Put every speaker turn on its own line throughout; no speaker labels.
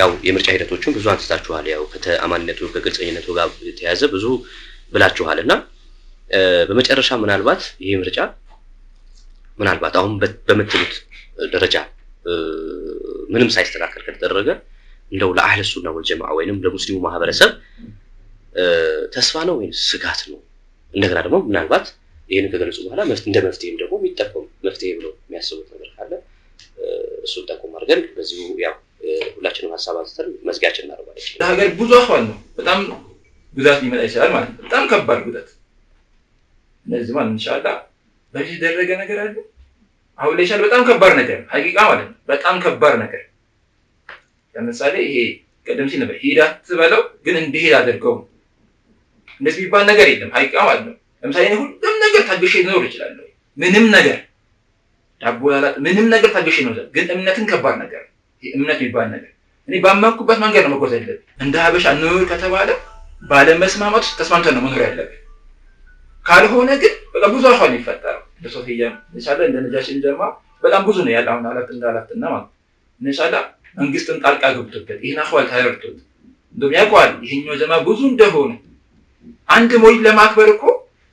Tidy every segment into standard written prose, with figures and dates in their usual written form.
ያው የምርጫ ሂደቶቹን ብዙ አንስታችኋል ያው ከተአማንነቱ ከግልጽነቱ ጋር የተያዘ ብዙ ብላችኋልና በመጨረሻ ምናልባት ይሄ ምርጫ ምናልባት አሁን በመትሉት ደረጃ ምንም ሳይስተካከል ከተደረገ እንደው ለአህለ ሱና ወልጀማዓ ወይንም ለሙስሊሙ ማህበረሰብ ተስፋ ነው ወይ ስጋት ነው እንደገና ደግሞ ምናልባት ይሄን ከገለጹ በኋላ እንደ መፍትሄም ደግሞ የሚጠቀሙ መፍትሄ ብለው የሚያስቡት ነገር ካለ እሱን ጠቆም አድርገን በዚሁ ያው ሁላችንም ሐሳብ አንስተን መዝጊያችን እናደርጋለን።
ለሀገር ብዙ አህዋል ነው በጣም ጉዳት ሊመጣ ይችላል ማለት ነው። በጣም ከባድ ጉዳት ለዚህ ማለት ኢንሻአላህ በዚህ ደረገ ነገር አለ አሁን ላይ ይችላል በጣም ከባድ ነገር ሐቂቃ ማለት ነው። በጣም ከባድ ነገር ለምሳሌ ይሄ ቀደም ሲል ነበር ሂዳት በለው ግን እንዲሄድ አድርገው እንደዚህ ቢባል ነገር የለም ሐቂቃ ማለት ነው። ለምሳሌ ሁሉም ነገር ታገሽ ሊኖር ይችላል ምንም ነገር ዳቦ ያላት ምንም ነገር ታገሽ ነው ግን እምነትን ከባድ ነገር እምነት ቢባል ነገር እኔ ባመንኩበት መንገድ ነው መጓዝ ያለብኝ እንደ ሀበሻ ነው ከተባለ ባለ መስማማት ተስማምተን ነው መኖር ያለብን ካልሆነ ግን በቃ ብዙ አሁን ይፈጠራል ለሶፊያ ኢንሻአላህ እንደ ነጃሽን ጀማ በጣም ብዙ ነው ያለው አሁን አላትና ማለት ኢንሻአላህ መንግስትን ጣልቃ ገብቶበት ይሄን አህዋል ታረርቶት እንደም ያውቃል ይሄኛው ጀማ ብዙ እንደሆነ አንድ ሞይ ለማክበር እኮ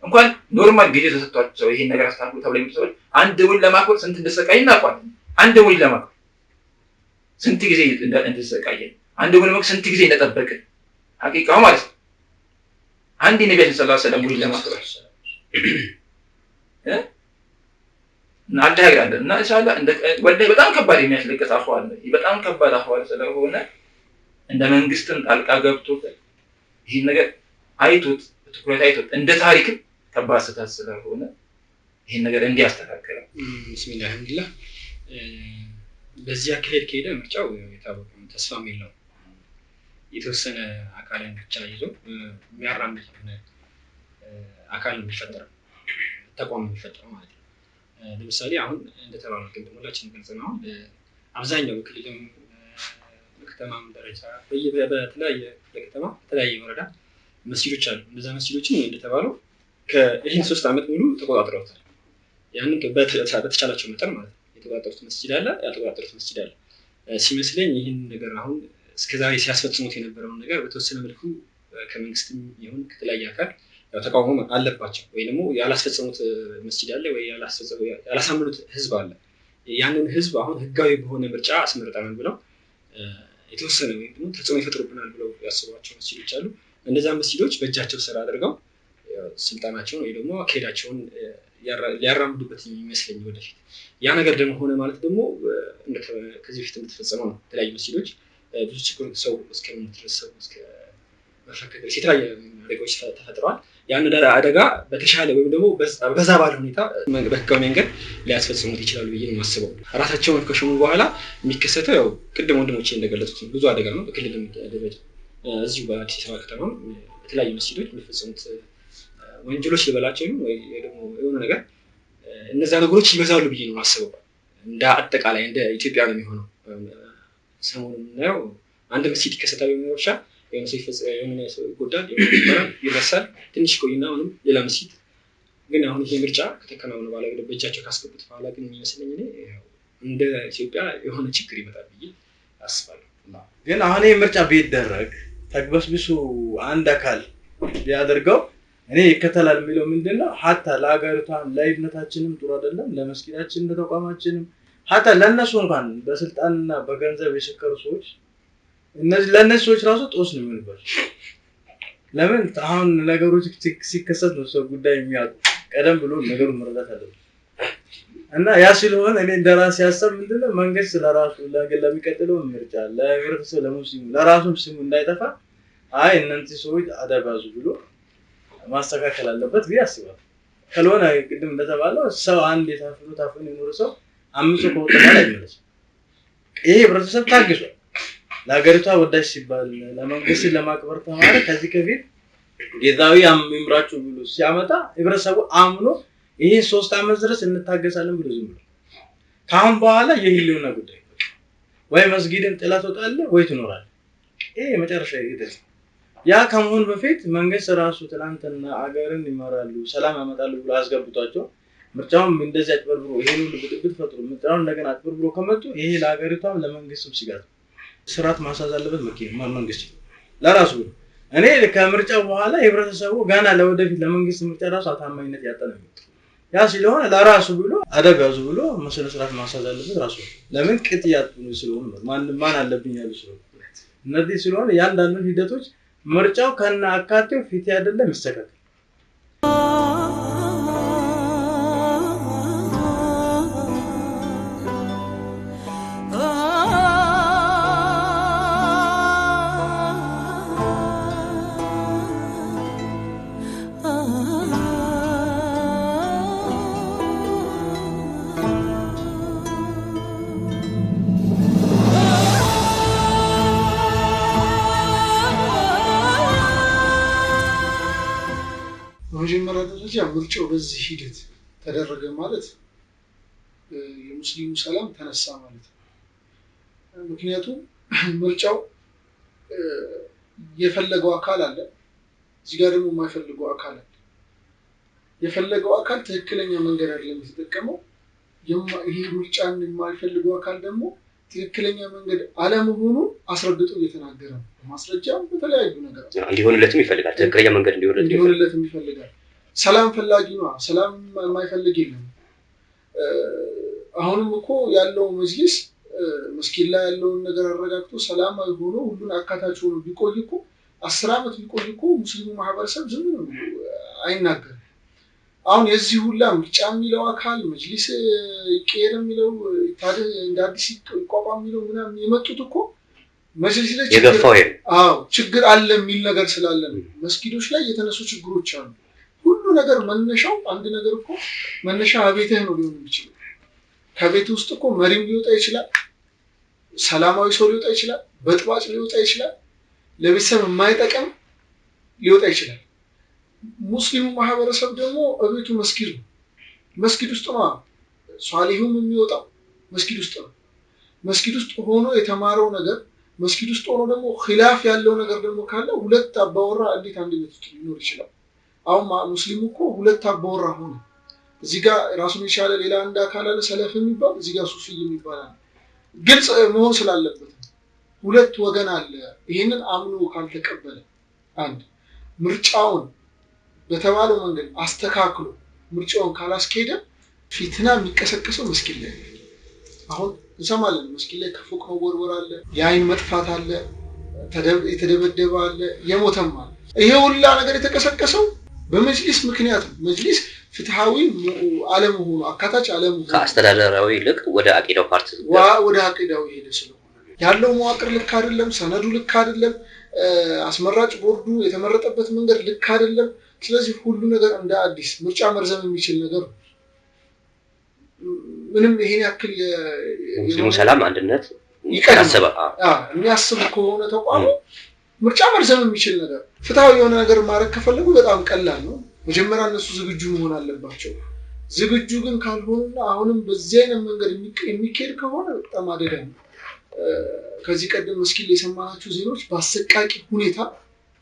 እንኳን ኖርማል ጊዜ ተሰጥቷቸው ይሄን ነገር አስተካክሉ ተብሎ የሚሰበል አንድ ሞይ ለማክበር ስንት እንደሰቃይ እናውቃል አንድ ሞይ ለማክበር ስንት ጊዜ እንደተሰቃየ አንድ ሞይ ለማክበር ስንት ጊዜ እንደተጠበቀ ሐቂቃው ማለት ነው አንድ ነብይ ሰለላሁ ዐለይሂ ወሰለም ሞይ ለማክበር እና አላህ ያግራል እና ኢንሻአላህ እንደ ወላሂ በጣም ከባድ የሚያስለቅስ አህዋል ነው በጣም ከባድ አህዋል ስለሆነ እንደ መንግስትን ጣልቃ ገብቶ ይሄን ነገር አይቶት ትኩረት አይቶት እንደ ታሪክ ከባድ ስህተት ስለሆነ ይሄን ነገር እንዲያስተካክል
ቢስሚላህ አልሐምዱሊላህ በዚህ አካሄድ ከሄደ ምርጫው የታወቀ ተስፋ የለው የተወሰነ አካልን ብቻ ይዞ የሚያራምድ አካል የሚፈጠረው ተቋም የሚፈጠረው ማለት ነው። ለምሳሌ አሁን እንደተባለው ግን ሁላችንም ግልጽ ነው አብዛኛው ክልልም ከተማም ደረጃ በተለያየ ከተማ በተለያየ ወረዳ መስጊዶች አሉ እነዛ መስጊዶችን እንደተባለው ከይህን 3 አመት ሙሉ ተቆጣጥረውታል ያንን በተቻላቸው መጠን ማለት ነው የተቆጣጠሩት መስጊድ አለ ያልተቆጣጠሩት መስጊድ አለ ሲመስለኝ ይህን ነገር አሁን እስከዛሬ ሲያስፈጽሙት የነበረውን ነገር በተወሰነ መልኩ ከመንግስትም ይሁን ከተለያየ አካል ያው ተቃውሞ አለባቸው ወይ ደግሞ ያላስፈጸሙት መስጊድ አለ ወይ ያላሳመኑት ህዝብ አለ ያንን ህዝብ አሁን ህጋዊ በሆነ ምርጫ አስመርጠናል ብለው የተወሰነ ወይ ደግሞ ተጽዕኖ ይፈጥሩብናል ብለው ያስቧቸው መስጊዶች አሉ እንደዛ መስጊዶች በእጃቸው ስራ አድርገው ስልጣናቸውን ወይ ደግሞ አካሄዳቸውን ሊያራምዱበት የሚመስለኝ ወደፊት ያ ነገር ደግሞ ሆነ ማለት ደግሞ ከዚህ በፊት እንደተፈጸመው ነው የተለያዩ መስጊዶች ብዙ ችግር ሰው እስከምትደርሰው እስከ መፈከር የተለያዩ አደጋዎች ተፈጥረዋል ያን አደጋ በተሻለ ወይም ደግሞ በዛ ባለ ሁኔታ በህጋዊ መንገድ ሊያስፈጽሙት ይችላሉ ብዬ ነው የማስበው ራሳቸውን ከሾሙ በኋላ የሚከሰተው ያው ቅድም ወንድሞቼ እንደገለጹት ብዙ አደጋ ነው በክልልም ደረጃ እዚሁ በአዲስ አበባ ከተማ በተለያዩ መስጊዶች የሚፈጸሙት ወንጀሎች ልበላቸው ወይ ደግሞ የሆነ ነገር እነዛ ነገሮች ይበዛሉ ብዬ ነው የማስበው እንደ አጠቃላይ እንደ ኢትዮጵያ ነው የሚሆነው ሰሞኑን ነው አንድ መስጊድ ይከሰታል የሚወርሻ የሆነ ሰው ይጎዳል ይረሳል ትንሽ ቆይና ምንም ሌላ መስጊድ ግን አሁን ይሄ ምርጫ ከተከናወነ በኋላ በእጃቸው ካስገቡት በኋላ ግን የሚመስለኝ እኔ እንደ ኢትዮጵያ የሆነ ችግር ይመጣል ብዬ አስባለሁ
ግን አሁን ይሄ ምርጫ ቢደረግ ተግበስብሱ አንድ አካል ቢያደርገው እኔ ይከተላል የሚለው ምንድነው ሀታ ለሀገሪቷም ለእምነታችንም ጥሩ አይደለም ለመስጊዳችን ለተቋማችንም ሀታ ለነሱ እንኳን በስልጣንና በገንዘብ የሰከሩ ሰዎች እነዚህ ለነሱ ሰዎች ራሱ ጦስ ነው የሚሆንባቸው ለምን አሁን ነገሮች ሲከሰት ነው ሰው ጉዳይ የሚያውቁ ቀደም ብሎ ነገሩን መረዳት አለበት እና ያ ስለሆነ እኔ እንደራሴ ያሰብ ምንድነው መንግስት ለራሱ ለሚቀጥለው ምርጫ ለህብረተሰቡ ለሙስሊሙ ለራሱም ስሙ እንዳይጠፋ አይ እነዚህ ሰዎች አደባዙ ብሎ ማስተካከል አለበት ቢያስባል ካልሆነ ቅድም እንደተባለው ሰው አንድ ታፍኖ ይኖር ሰው አምስት ሰው ከወጣ ላይ ይመለስ ይሄ ህብረተሰብ ታግሷል ለሀገሪቷ ወዳጅ ሲባል ለመንግስት ለማክበር ተማረ ከዚህ ከፊት ጌታዊ አምምራችሁ ብሎ ሲያመጣ ህብረተሰቡ አምኖ ይሄ 3 አመት ድረስ እንታገሳለን ብሎ ዝም ብሎ ካሁን በኋላ የህልውና ጉዳይ ወይ መስጊድን ጥላት ወጣለ ወይ ትኖራል ይሄ መጨረሻ ይደርስ ያ ከመሆን በፊት መንግስት ራሱ ትላንትና አገርን ይመራሉ ሰላም ያመጣሉ ብሎ አስገብቷቸው ምርጫውን እንደዚህ አጥበርብሮ ይሄን ሁሉ ብጥብጥ ፈጥሮ ምርጫውን እንደገና አጥበርብሮ ከመጡ ይሄ ለሀገሪቷም ለመንግስትም ስጋት ስርዓት ማሳዝ አለበት መንግስት ለራሱ። እኔ ከምርጫው በኋላ ህብረተሰቡ ገና ለወደፊት ለመንግስት ምርጫ ራሱ ታማኝነት ያጠናል። ያ ስለሆነ ለራሱ ብሎ አደጋዙ ብሎ መሰለ ስርዓት ማሳዝ አለበት ራሱ። ለምን ቅጥያት ስለሆነ ማን አለብኝ ያሉ ስለሆነ እነዚህ ስለሆነ ያንዳንዱ ሂደቶች ምርጫው ከና አካቴው ፊት አይደለም ይስተካከል።
በመጀመሪያ ደረጃ ምርጫው በዚህ ሂደት ተደረገ ማለት የሙስሊሙ ሰላም ተነሳ ማለት ነው። ምክንያቱም ምርጫው የፈለገው አካል አለ፣ እዚህ ጋር ደግሞ የማይፈልገው አካል አለ። የፈለገው አካል ትክክለኛ መንገድ አይደለም የተጠቀመው። ይሄ ምርጫን የማይፈልገው አካል ደግሞ ትክክለኛ መንገድ አለመሆኑን አስረግጦ እየተናገረ ነው። ማስረጃም በተለያዩ ነገር
እንዲሆንለትም ይፈልጋል። ትክክለኛ መንገድ እንዲሆንለትም
ይፈልጋል። ሰላም ፈላጊ ነው። ሰላም የማይፈልግ የለም። አሁንም እኮ ያለው መጅሊስ መስጊድ ላይ ያለውን ነገር አረጋግጦ ሰላማዊ ሆኖ ሁሉን አካታች ሆኖ ቢቆይ እኮ 10 ዓመት ቢቆይ እኮ ሙስሊሙ ማህበረሰብ ዝም ነው አይናገርም። አሁን የዚህ ሁላ ምርጫ የሚለው አካል መጅሊስ ይቀየር የሚለው ታዲያ እንደ አዲስ ይቋቋም የሚለው ምናምን የመጡት እኮ መጅሊስ ላይ ችግር አለ የሚል ነገር ስላለ ነው። መስጊዶች ላይ የተነሱ ችግሮች አሉ። ሁሉ ነገር መነሻው አንድ ነገር እኮ መነሻ ቤትህ ነው ሊሆን የሚችለው። ከቤት ውስጥ እኮ መሪም ሊወጣ ይችላል፣ ሰላማዊ ሰው ሊወጣ ይችላል፣ በጥባጭ ሊወጣ ይችላል፣ ለቤተሰብ የማይጠቅም ሊወጣ ይችላል። ሙስሊሙ ማህበረሰብ ደግሞ እቤቱ መስጊድ ነው። መስጊድ ውስጥ ነው ሷሊሁም የሚወጣው መስጊድ ውስጥ ነው። መስጊድ ውስጥ ሆኖ የተማረው ነገር መስጊድ ውስጥ ሆኖ ደግሞ ኺላፍ ያለው ነገር ደግሞ ካለ ሁለት አባወራ እንዴት አንድ ቤት ውስጥ ሊኖር ይችላል? አሁን ሙስሊሙ እኮ ሁለት አባወራ ሆነ። እዚህ ጋር ራሱን የቻለ ሌላ አንድ አካል አለ ሰለፍ የሚባል፣ እዚህ ጋር ሱፊ የሚባል አለ። ግልጽ መሆን ስላለበት ሁለት ወገን አለ። ይሄንን አምኖ ካልተቀበለ አንድ ምርጫውን በተባለው መንገድ አስተካክሎ ምርጫውን ካላስኬደ ፊትና የሚቀሰቀሰው መስጊድ ላይ አሁን እንሰማለን። መስጊድ ላይ ከፎቅ መወርወር አለ፣ የአይን መጥፋት አለ፣ የተደበደበ አለ፣ የሞተም አለ። ይሄ ሁላ ነገር የተቀሰቀሰው በመጅሊስ ምክንያት ነው። መጅሊስ ፍትሃዊ አለመሆኑ አካታች አለመሆኑ
ከአስተዳደራዊ ይልቅ ወደ አቂዳው ፓርት
ወደ አቂዳው ሄደ ስለሆነ ያለው መዋቅር ልክ አይደለም፣ ሰነዱ ልክ አይደለም፣ አስመራጭ ቦርዱ የተመረጠበት መንገድ ልክ አይደለም። ስለዚህ ሁሉ ነገር እንደ አዲስ ምርጫ መርዘም የሚችል ነገር ምንም ይሄን ያክል
የሙስሊሙ ሰላም አንድነት
የሚያስብ ከሆነ ተቋሙ ምርጫ መርዘም የሚችል ነገር ፍትሃዊ የሆነ ነገር ማድረግ ከፈለጉ በጣም ቀላል ነው። መጀመሪያ እነሱ ዝግጁ መሆን አለባቸው። ዝግጁ ግን ካልሆኑና አሁንም በዚህ አይነት መንገድ የሚካሄድ ከሆነ በጣም አደጋ ነው። ከዚህ ቀደም መስጊድ የሰማናቸው ዜናዎች በአሰቃቂ ሁኔታ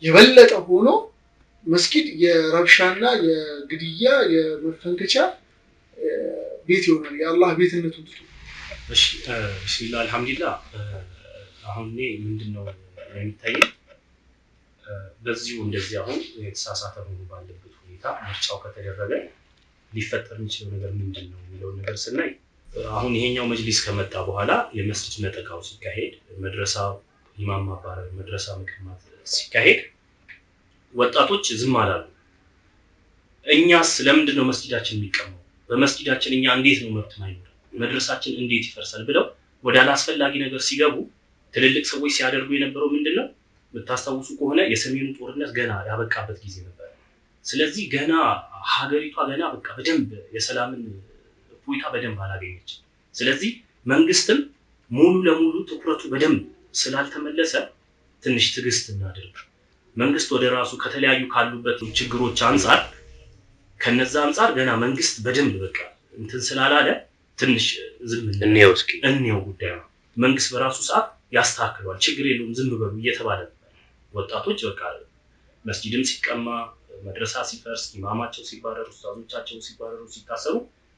የበለጠ ሆኖ መስጊድ የረብሻና የግድያ የመፈንከቻ ቤት ይሆናል። የአላህ ቤትነቱ ትቶ
እሺ ቢስሚላህ አልሐምዱሊላህ። አሁን ምንድነው የሚታየው በዚሁ እንደዚህ አሁን የተሳሳተ ሆኖ ባለበት ሁኔታ ምርጫው ከተደረገ ሊፈጠር የሚችለው ነገር ምንድነው የሚለው ነገር ስናይ አሁን ይሄኛው መጅሊስ ከመጣ በኋላ የመስጂድ ነጠቃው ሲካሄድ መድረሳ ኢማም ማባረር መድረሳ መቀማት ሲካሄድ ወጣቶች ዝም አላሉ። እኛስ ለምንድን ነው መስጂዳችን የሚቀመው? በመስጂዳችን እኛ እንዴት ነው መብት ማይኖር? መድረሳችን እንዴት ይፈርሳል ብለው ወደ አላስፈላጊ ነገር ሲገቡ ትልልቅ ሰዎች ሲያደርጉ የነበረው ምንድነው? የምታስታውሱ ከሆነ የሰሜኑ ጦርነት ገና ያበቃበት ጊዜ ነበር። ስለዚህ ገና ሀገሪቷ ገና በቃ በደንብ የሰላምን እፎይታ በደንብ አላገኘችም። ስለዚህ መንግስትም ሙሉ ለሙሉ ትኩረቱ በደንብ ስላልተመለሰ ትንሽ ትዕግስት እናድርግ። መንግስት ወደ ራሱ ከተለያዩ ካሉበት ችግሮች አንፃር ከነዛ አንፃር ገና መንግስት በደንብ በቃ እንትን ስላላለ ትንሽ ዝም እንየው ጉዳዩ። መንግስት በራሱ ሰዓት ያስተካክለዋል፣ ችግር የለውም ዝም በሉ እየተባለ ወጣቶች በቃ መስጂድም ሲቀማ መድረሳ ሲፈርስ ኢማማቸው ሲባረሩ ኡስታዞቻቸው ሲባረሩ ሲታሰሩ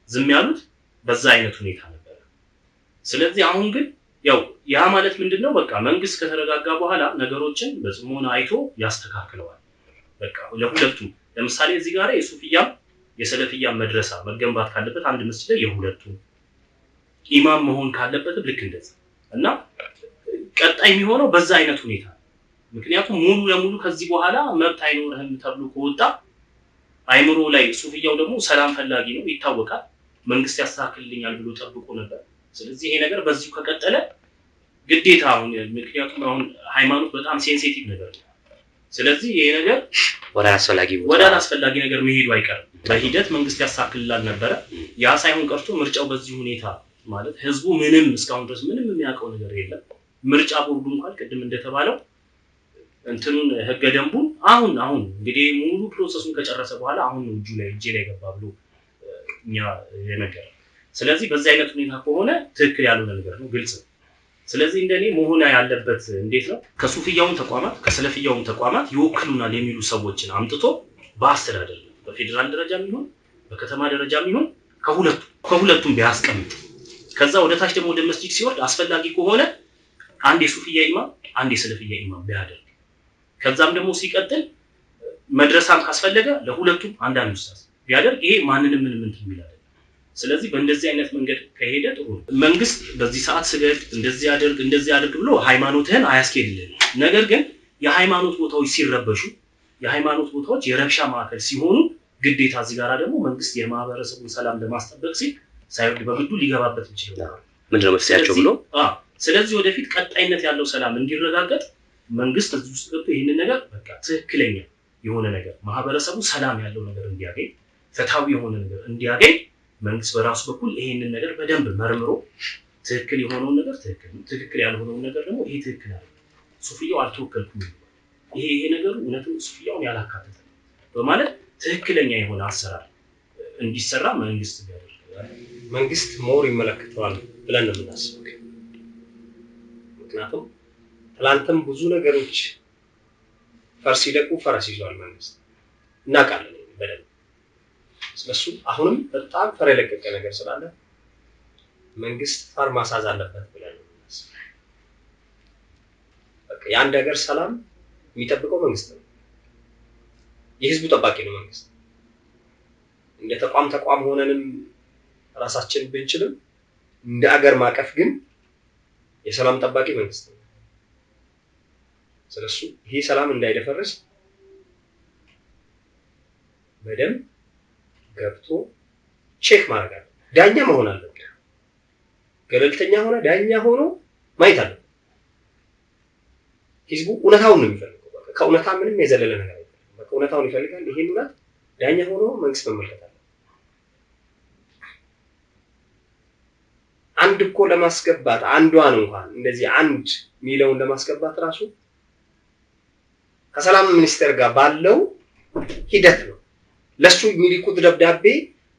ዝም ያሉት በዛ አይነት ሁኔታ ነበር። ስለዚህ አሁን ግን ያው ያ ማለት ምንድነው በቃ መንግስት ከተረጋጋ በኋላ ነገሮችን በጽሞና አይቶ ያስተካክለዋል። በቃ ለሁለቱም ለምሳሌ እዚህ ጋር የሱፊያም የሰለፊያም መድረሳ መገንባት ካለበት አንድ መስጂድ ላይ የሁለቱም ኢማም መሆን ካለበት ልክ እንደዛ እና ቀጣይ የሚሆነው በዛ አይነት ሁኔታ ምክንያቱም ሙሉ ለሙሉ ከዚህ በኋላ መብት አይኖርህም ተብሎ ከወጣ አይምሮ ላይ ሱፊያው ደግሞ ሰላም ፈላጊ ነው ይታወቃል። መንግስት ያስተካክልልኛል ብሎ ጠብቆ ነበር። ስለዚህ ይሄ ነገር በዚሁ ከቀጠለ ግዴታ አሁን ምክንያቱም አሁን ሃይማኖት በጣም ሴንሲቲቭ ነገር ነው። ስለዚህ ይሄ ነገር ወደ አስፈላጊ ነገር መሄዱ አይቀርም። በሂደት መንግስት ያስተካክልላል ነበር። ያ ሳይሆን ቀርቶ ምርጫው በዚህ ሁኔታ ማለት ህዝቡ ምንም እስካሁን ድረስ ምንም የሚያውቀው ነገር የለም። ምርጫ ቦርዱ እንኳን ቅድም እንደተባለው እንትኑን ህገ ደንቡን አሁን እንግዲህ ሙሉ ፕሮሰሱን ከጨረሰ በኋላ አሁን ነው እጄ ላይ ገባ ብሎ እኛ የነገረ። ስለዚህ በዚህ አይነት ሁኔታ ከሆነ ትክክል ያልሆነ ነገር ነው፣ ግልጽ ነው። ስለዚህ እንደኔ መሆን ያለበት እንዴት ነው ከሱፊያውም ተቋማት ከሰለፊያውም ተቋማት ይወክሉናል የሚሉ ሰዎችን አምጥቶ በአስተዳደር በፌደራል ደረጃም ይሁን በከተማ ደረጃም ይሁን ከሁለቱም ቢያስቀምጥ ከዛ ወደ ታች ደግሞ ወደ መስጂድ ሲወርድ አስፈላጊ ከሆነ አንድ የሱፊያ ኢማም አንድ የሰለፊያ ኢማም ቢያደርግ ከዛም ደግሞ ሲቀጥል መድረሳም ካስፈለገ ለሁለቱም አንዳንድ ኡስታዝ ቢያደርግ ይሄ ማንንም ምንም እንትን ይላል። ስለዚህ በእንደዚህ አይነት መንገድ ከሄደ ጥሩ ነው። መንግስት በዚህ ሰዓት ስገድ እንደዚህ አድርግ ብሎ ሃይማኖትህን አያስኬድልህም። ነገር ግን የሃይማኖት ቦታዎች ሲረበሹ የሃይማኖት ቦታዎች የረብሻ ማዕከል ሲሆኑ ግዴታ እዚህ ጋር ደግሞ መንግስት የማህበረሰቡን ሰላም ለማስጠበቅ ሲል ሳይወድ በግዱ ሊገባበት ይችላል።
ምንድነው መፍትሄያቸው ብሎ
ስለዚህ ወደፊት ቀጣይነት ያለው ሰላም እንዲረጋገጥ መንግስት እዚህ ውስጥ ገብቶ ይሄንን ነገር በቃ ትክክለኛ የሆነ ነገር ማህበረሰቡ ሰላም ያለው ነገር እንዲያገኝ ፍትሃዊ የሆነ ነገር እንዲያገኝ መንግስት በራሱ በኩል ይሄንን ነገር በደንብ መርምሮ ትክክል የሆነውን ነገር ትክክል ያልሆነውን ነገር ደግሞ ይሄ ትክክል አይደለም ሱፊያው አልተወከልኩም ይሄ ነገሩ እውነትም ሱፊያውን ያላካተተ በማለት ትክክለኛ የሆነ አሰራር እንዲሰራ መንግስት ቢያደርግ
መንግስት ሞር ይመለከተዋል ብለን ነው የምናስበው። ምክንያቱም ትላንትም ብዙ ነገሮች ፈርስ ይለቁ ፈረስ ይዟል መንግስት እናውቃለን በደንብ ስለሱ አሁንም በጣም ፈር የለቀቀ ነገር ስላለ መንግስት ፈር ማሳዝ አለበት ብለን ነው የምናስበው። በቃ የአንድ ሀገር ሰላም የሚጠብቀው መንግስት ነው። የህዝቡ ጠባቂ ነው መንግስት። እንደ ተቋም ሆነንም ራሳችን ብንችልም እንደ ሀገር ማቀፍ ግን የሰላም ጠባቂ መንግስት ነው። ስለሱ ይሄ ሰላም እንዳይደፈርስ በደንብ ገብቶ ቼክ ማድረግ አለ። ዳኛ መሆን አለበት። ገለልተኛ ሆነ ዳኛ ሆኖ ማየት አለበት። ህዝቡ እውነታውን ነው የሚፈልገው። በቃ ከእውነታ ምንም የዘለለ ነገር አይደለም። በቃ እውነታውን ይፈልጋል። ይሄን እውነት ዳኛ ሆኖ መንግስት መመልከት አለ። አንድ እኮ ለማስገባት አንዷን እንኳን እንደዚህ አንድ ሚሊዮን ለማስገባት ራሱ ከሰላም ሚኒስቴር ጋር ባለው ሂደት ነው። ለሱ የሚልኩት ደብዳቤ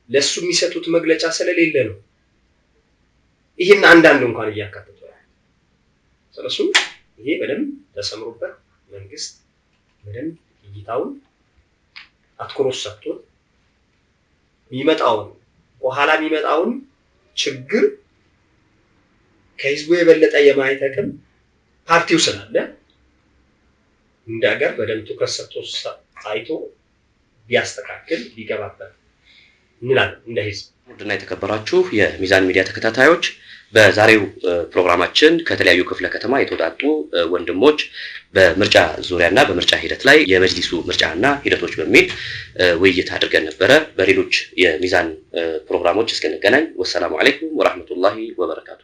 ለሱ የሚሰጡት መግለጫ ስለሌለ ነው ይሄን አንዳንድ እንኳን እያካተተ ነው። ስለሱ ይሄ በደንብ ተሰምሮበት መንግስት በደንብ እይታውን አትኩሮት ሰጥቶ የሚመጣውን ችግር ከህዝቡ የበለጠ የማየት አቅም ፓርቲው ስላለ እንደ ሀገር በደንብ ትኩረት ሰጥቶ አይቶ ቢያስተካክል ቢገባበት እንላለን እንደ ህዝብ።
ውድና የተከበራችሁ የሚዛን ሚዲያ ተከታታዮች በዛሬው ፕሮግራማችን ከተለያዩ ክፍለ ከተማ የተወጣጡ ወንድሞች በምርጫ ዙሪያና በምርጫ ሂደት ላይ የመጅሊሱ ምርጫና ሂደቶች በሚል ውይይት አድርገን ነበረ። በሌሎች የሚዛን ፕሮግራሞች እስከነገናኝ ወሰላሙ አለይኩም ወራህመቱላሂ ወበረካቱ።